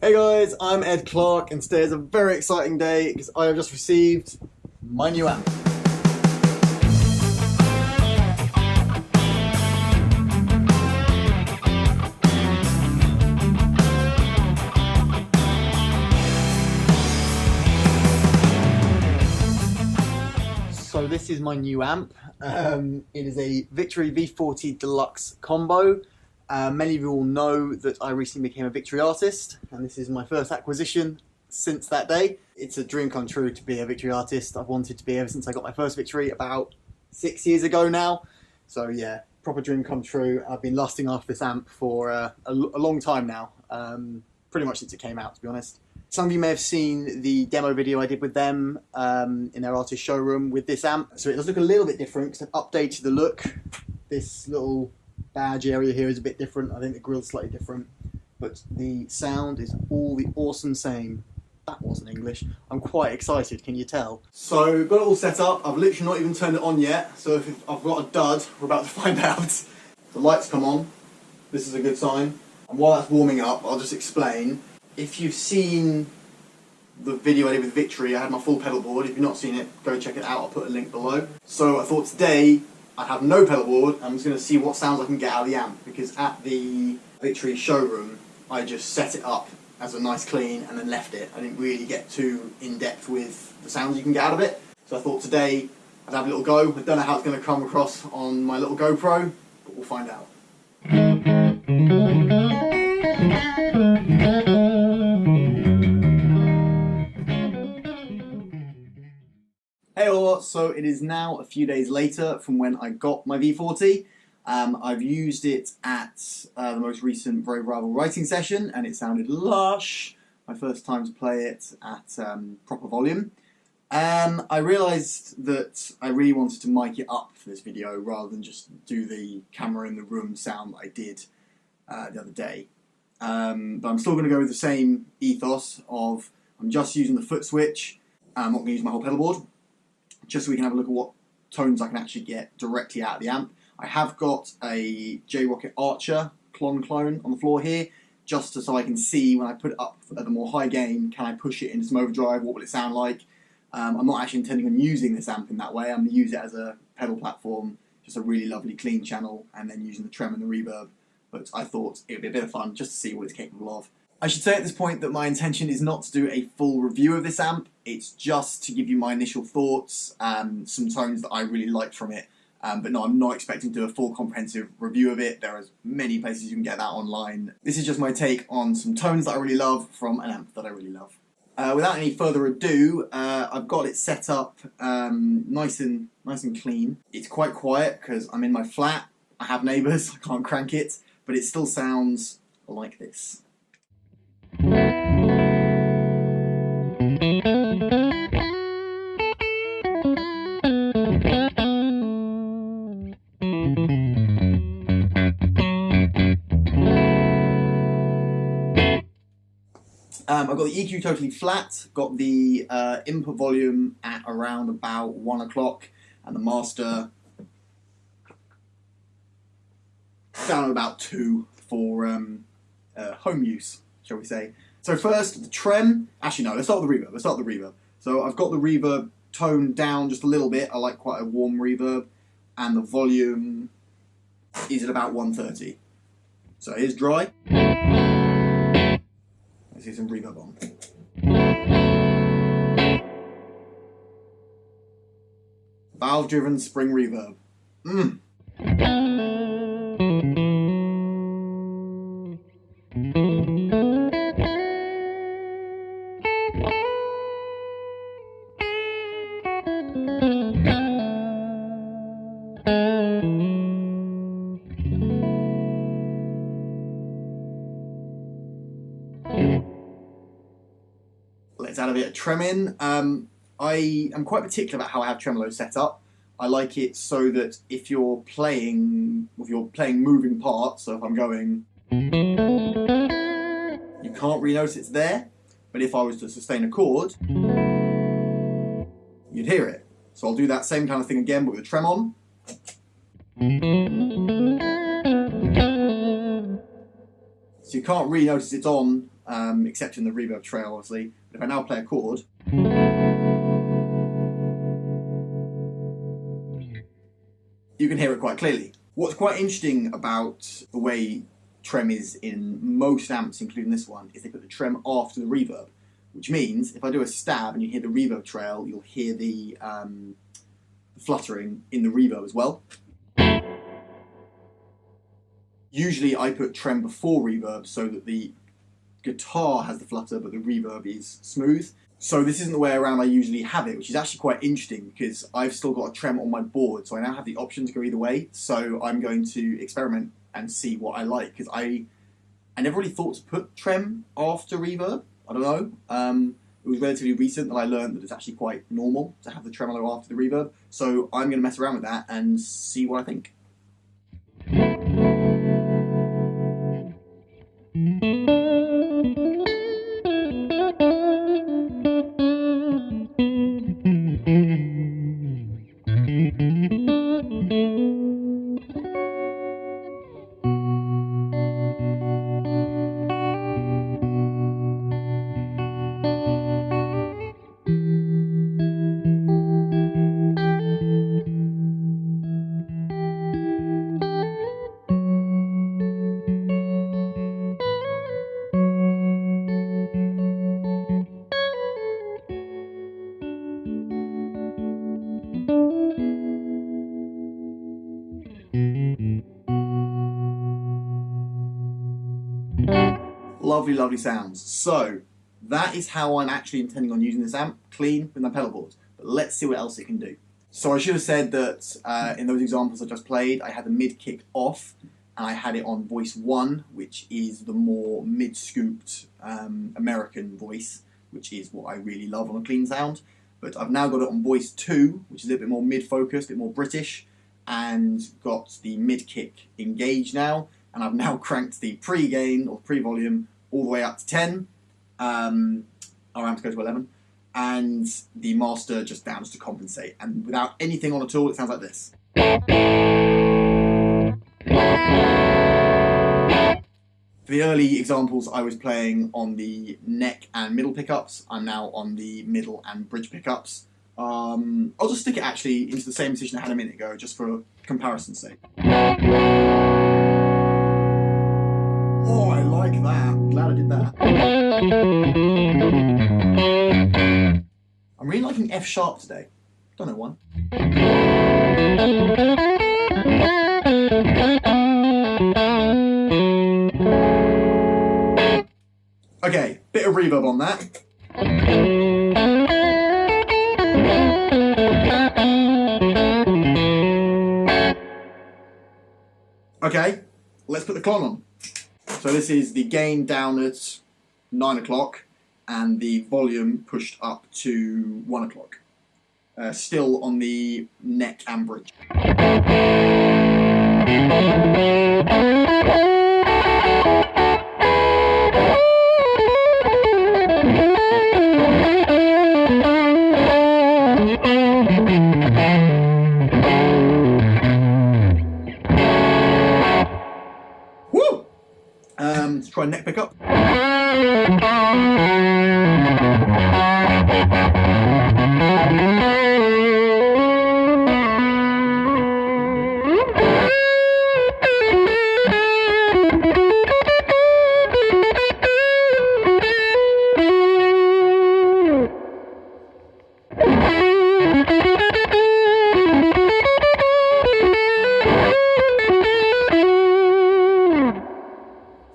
Hey guys, I'm Ed Clarke and today is a very exciting day because I have just received my new amp. So this is my new amp. It is a Victory V40 Deluxe combo. Many of you will know that I recently became a Victory artist, and this is my first acquisition since that day. It's a dream come true to be a Victory artist. I've wanted to be ever since I got my first Victory about 6 years ago now. So yeah, proper dream come true. I've been lusting after this amp for a long time now, pretty much since it came out, to be honest. Some of you may have seen the demo video I did with them in their artist showroom with this amp. So it does look a little bit different because I've updated the look. This little badge area here is a bit different. I think the grill's slightly different, but the sound is all the awesome same. That wasn't English. I'm quite excited, can you tell? So got it all set up. I've literally not even turned it on yet, so if I've got a dud, we're about to find out. The lights come on. This is a good sign. And while that's warming up, I'll just explain. If you've seen the video I did with Victory, I had my full pedal board. If you've not seen it, go check it out. I'll put a link below. So I thought today I have no pedal board. I'm just going to see what sounds I can get out of the amp, because at the Victory showroom I just set it up as a nice clean and then left it. I didn't really get too in depth with the sounds you can get out of it. So I thought today I'd have a little go. I don't know how it's going to come across on my little GoPro, but we'll find out. Hey all, so it is now a few days later from when I got my V40. I've used it at the most recent Very Rival writing session and it sounded lush. My first time to play it at proper volume. I realised that I really wanted to mic it up for this video rather than just do the camera in the room sound that I did the other day. But I'm still going to go with the same ethos of I'm just using the foot switch. I'm not going to use my whole pedal board, just so we can have a look at what tones I can actually get directly out of the amp. I have got a J-Rocket Archer Klon clone on the floor here, just so I can see when I put it up at the more high gain, can I push it into some overdrive, what will it sound like? I'm not actually intending on using this amp in that way. I'm going to use it as a pedal platform, just a really lovely clean channel, and then using the Trem and the Reverb. But I thought it would be a bit of fun just to see what it's capable of. I should say at this point that my intention is not to do a full review of this amp. It's just to give you my initial thoughts, some tones that I really liked from it. But no, I'm not expecting to do a full comprehensive review of it. There are many places you can get that online. This is just my take on some tones that I really love from an amp that I really love. Without any further ado, I've got it set up nice and clean. It's quite quiet because I'm in my flat. I have neighbours. I can't crank it, but it still sounds like this. I've got the EQ totally flat, got the input volume at around about 1 o'clock, and the master down at about 2 for home use, shall we say. So first, the trem. Actually, no, let's start with the reverb. So I've got the reverb toned down just a little bit. I like quite a warm reverb, and the volume is at about 130. So here's dry. Let's see some reverb on. Valve-driven spring reverb. Let's add a bit of trem in. I am quite particular about how I have tremolo set up. I like it so that if you're playing moving parts, so if I'm going, you can't really notice it's there, but if I was to sustain a chord, you'd hear it. So I'll do that same kind of thing again, but with a trem on. So you can't really notice it's on except in the reverb trail, obviously. But if I now play a chord, you can hear it quite clearly. What's quite interesting about the way trem is in most amps, including this one, is they put the trem after the reverb, which means if I do a stab and you hear the reverb trail, you'll hear the fluttering in the reverb as well. Usually I put trem before reverb so that the guitar has the flutter but the reverb is smooth. So this isn't the way around I usually have it, which is actually quite interesting because I've still got a trem on my board, so I now have the option to go either way. So I'm going to experiment and see what I like, because I never really thought to put trem after reverb. I don't know. It was relatively recent that I learned that it's actually quite normal to have the tremolo after the reverb. So I'm going to mess around with that and see what I think. Lovely, lovely sounds. So that is how I'm actually intending on using this amp, clean with my pedal board. But let's see what else it can do. So I should have said that in those examples I just played, I had the mid kick off and I had it on voice 1, which is the more mid-scooped American voice, which is what I really love on a clean sound. But I've now got it on voice 2, which is a little bit more mid-focused, a bit more British, and got the mid kick engaged now. And I've now cranked the pre-gain or pre-volume all the way up to 10. Our amps go to 11. And the master just down to compensate. And without anything on at all, it sounds like this. For the early examples, I was playing on the neck and middle pickups. I'm now on the middle and bridge pickups. I'll just stick it actually into the same position I had a minute ago, just for comparison's sake. Oh, I like that. I'm glad I did that. I'm really liking F sharp today. Don't know why. Okay, bit of reverb on that. Okay, let's put the Klon on. So this is the gain down at 9 o'clock and the volume pushed up to 1 o'clock. Still on the neck and bridge. Woo! Let's try neck pickup.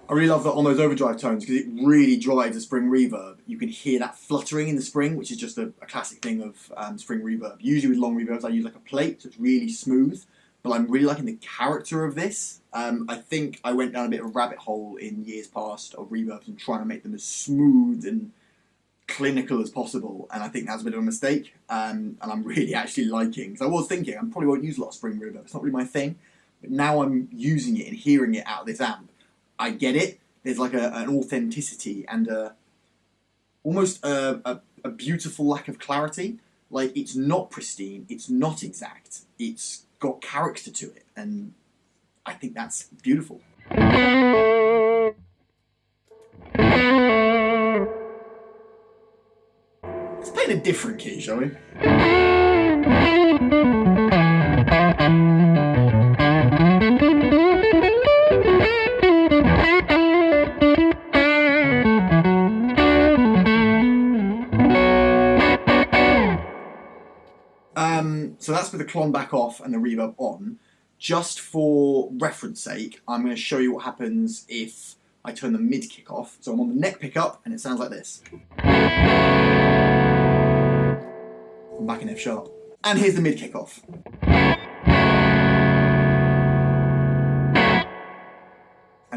I really love that on those overdrive tones because it really drives the spring reverb. You can hear that fluttering in the spring, which is just a classic thing of spring reverb. Usually with long reverbs I use like a plate, so it's really smooth, but I'm really liking the character of this. I think I went down a bit of a rabbit hole in years past of reverbs and trying to make them as smooth and clinical as possible, and I think that was a bit of a mistake, and I'm really actually liking, because I was thinking I probably won't use a lot of spring reverb, it's not really my thing, but now I'm using it and hearing it out of this amp. I get it. There's like an authenticity and almost a beautiful lack of clarity. Like, it's not pristine, it's not exact, it's got character to it, and I think that's beautiful. it in a different key, shall we? So that's with the Klon back off and the reverb on. Just for reference sake, I'm going to show you what happens if I turn the mid kick off. So I'm on the neck pickup and it sounds like this. I'm back in F sharp. And here's the mid kick off. And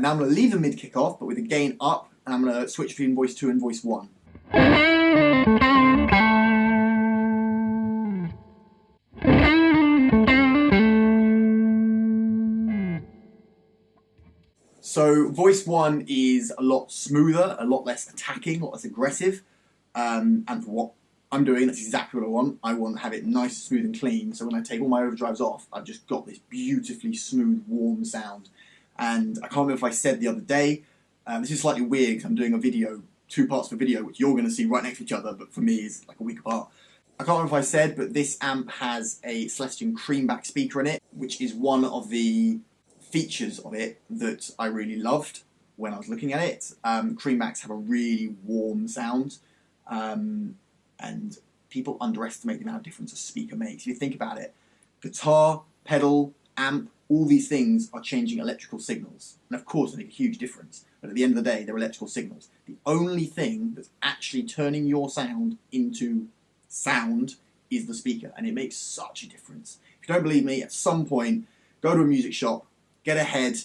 now I'm going to leave the mid kick off, but with the gain up, and I'm going to switch between voice 2 and voice 1. So voice 1 is a lot smoother, a lot less attacking, a lot less aggressive. And for what I'm doing, that's exactly what I want. I want to have it nice, smooth and clean. So when I take all my overdrives off, I've just got this beautifully smooth, warm sound. And I can't remember if I said the other day, this is slightly weird because I'm doing a video, 2 parts of a video, which you're going to see right next to each other, but for me is like a week apart. I can't remember if I said, but this amp has a Celestion creamback speaker in it, which is one of the features of it that I really loved when I was looking at it. Creambacks have a really warm sound, and people underestimate the amount of difference a speaker makes. If you think about it, guitar, pedal, amp, all these things are changing electrical signals. And of course they make a huge difference, but at the end of the day, they're electrical signals. The only thing that's actually turning your sound into sound is the speaker, and it makes such a difference. If you don't believe me, at some point, go to a music shop, get a head,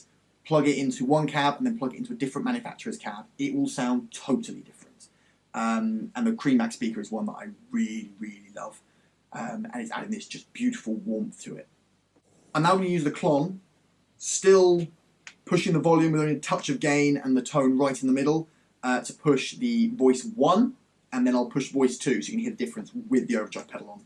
plug it into one cab, and then plug it into a different manufacturer's cab. It will sound totally different. And the creamback speaker is one that I really, really love. And it's adding this just beautiful warmth to it. I'm now going to use the Klon, still pushing the volume with only a touch of gain and the tone right in the middle, to push the voice 1, and then I'll push voice 2 so you can hear the difference with the overdrive pedal on.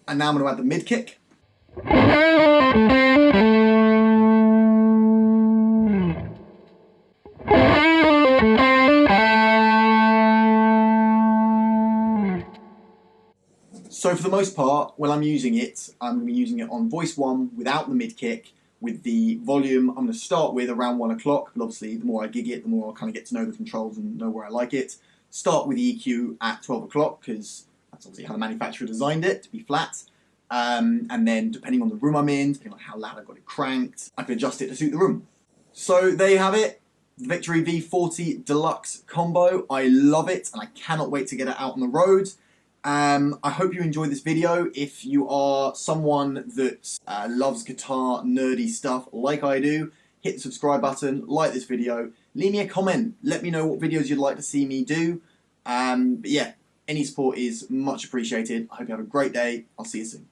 And now I'm going to add the mid kick. So for the most part, when I'm using it, I'm going to be using it on voice 1 without the mid kick, with the volume I'm going to start with around 1 o'clock, but obviously the more I gig it, the more I kind of get to know the controls and know where I like it. Start with the EQ at 12 o'clock, because that's obviously how the manufacturer designed it, to be flat. And then depending on the room I'm in, depending on how loud I've got it cranked, I can adjust it to suit the room. So there you have it, the Victory V40 Deluxe combo. I love it and I cannot wait to get it out on the road. I hope you enjoyed this video. If you are someone that loves guitar, nerdy stuff like I do, hit the subscribe button, like this video, leave me a comment, let me know what videos you'd like to see me do. But yeah, any support is much appreciated. I hope you have a great day. I'll see you soon.